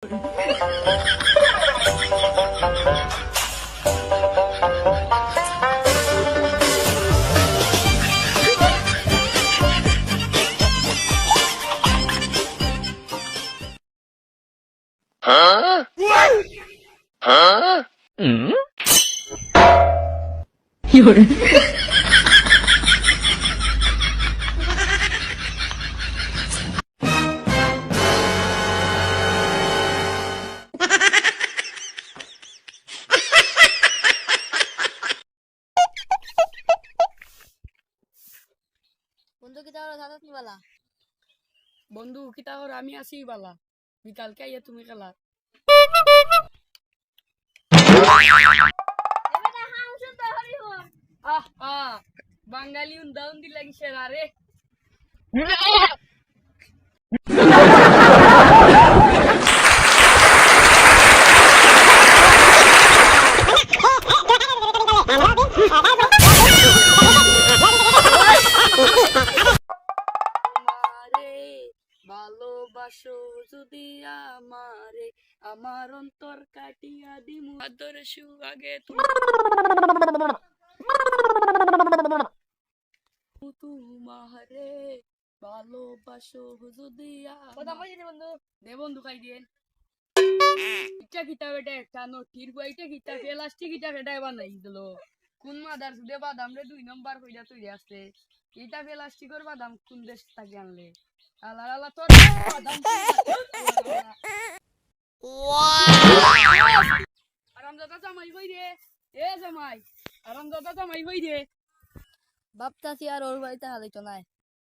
有人。বন্ধু কি তাহলে সাথে তুমি বালা বন্ধু কিতা কর আমি আছি বালা বিকালকে আইয়া তুমি খেলা আহ আহ বাঙালি উন্দাউন দি লাগিছে না রে ভালোবাসো যদি আমারে আমার অন্তর কাটিয়া দিমু আদর সুহাগে তোমারে ভালোবাসো যদি বন্ধু দে বন্ধু খাই দিয়ে ইটা কিতা বেটা একটা নটির বইটা কিতা প্লাস্টিক ইটা বেটা বানাই দিল কোন মাদার সুদে বাদাম রে 2 নম্বর কইরা তৈরি আছে এটা প্লাস্টিকের বাদাম কোন দেশ থেকে আনলে আলা আলা তোর বাদাম ওয়াও আরামদাদা জামাই কই রে এ জামাই আরামদাদা জামাই কই রে বাপতাছি আর ওর বাড়িতে হারাইতো নাই